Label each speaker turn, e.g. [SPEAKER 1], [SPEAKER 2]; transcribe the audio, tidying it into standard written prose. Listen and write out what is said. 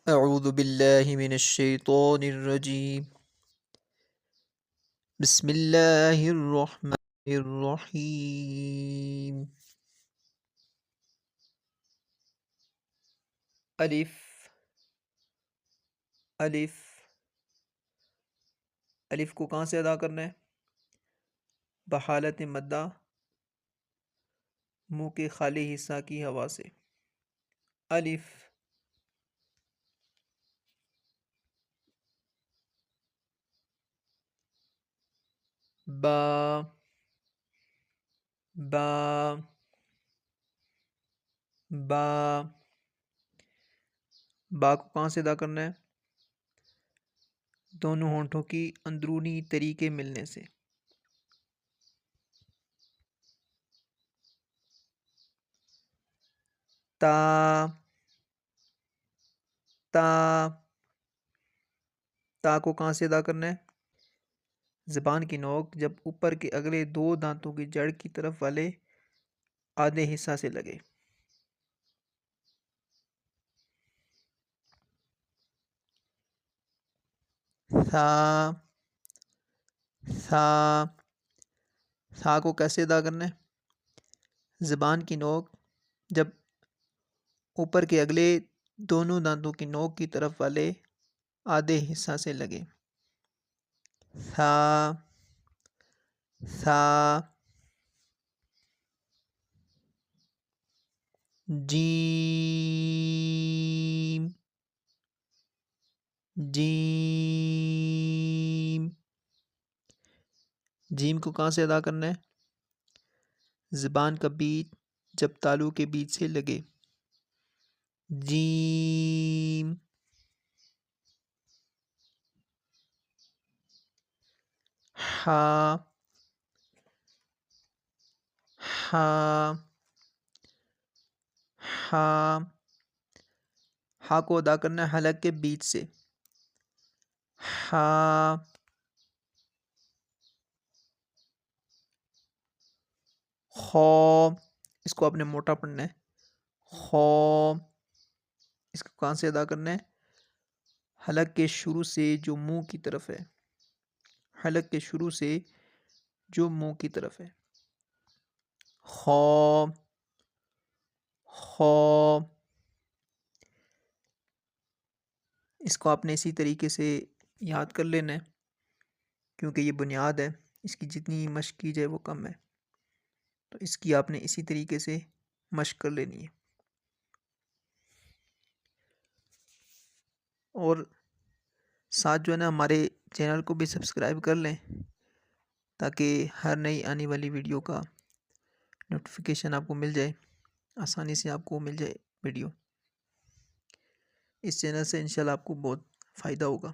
[SPEAKER 1] اعوذ باللہ من الشیطان الرجیم بسم اللہ الرحمن الرحیم الف الف الف کو کہاں سے ادا کرنا ہے؟ بحالت مدہ، منہ کے خالی حصہ کی ہوا سے۔ الف با با با با کو کہاں سے ادا کرنا ہے؟ دونوں ہونٹوں کی اندرونی طریقے ملنے سے۔ تا تا تا کو کہاں سے ادا کرنا ہے؟ زبان کی نوک جب اوپر کے اگلے دو دانتوں کی جڑ کی طرف والے آدھے حصہ سے لگے۔ ثا ثا ثا کو کیسے ادا کرنا ہے؟ زبان کی نوک جب اوپر کے اگلے دونوں دانتوں کی نوک کی طرف والے آدھے حصہ سے لگے۔ ثا ثا جیم جیم جیم کو کہاں سے ادا کرنا ہے؟ زبان کا بیچ جب تالو کے بیچ سے لگے۔ جیم ہا ہا ہا ہا کو ادا کرنا ہے حلق کے بیچ سے۔ ہا خو اس کو آپ نے موٹا پڑھنا ہے۔ خو اس کو کہاں سے ادا کرنا ہے؟ حلق کے شروع سے جو منہ کی طرف ہے، حلق کے شروع سے جو منہ کی طرف ہے۔ خو خو اس کو آپ نے اسی طریقے سے یاد کر لینا ہے کیونکہ یہ بنیاد ہے، اس کی جتنی مشق کی جائے وہ کم ہے، تو اس کی آپ نے اسی طریقے سے مشق کر لینی ہے۔ اور ساتھ جو ہے نا ہمارے چینل کو بھی سبسکرائب کر لیں تاکہ ہر نئی آنے والی ویڈیو کا نوٹیفیکیشن آپ کو مل جائے، آسانی سے آپ کو مل جائے ویڈیو۔ اس چینل سے انشاءاللہ آپ کو بہت فائدہ ہوگا۔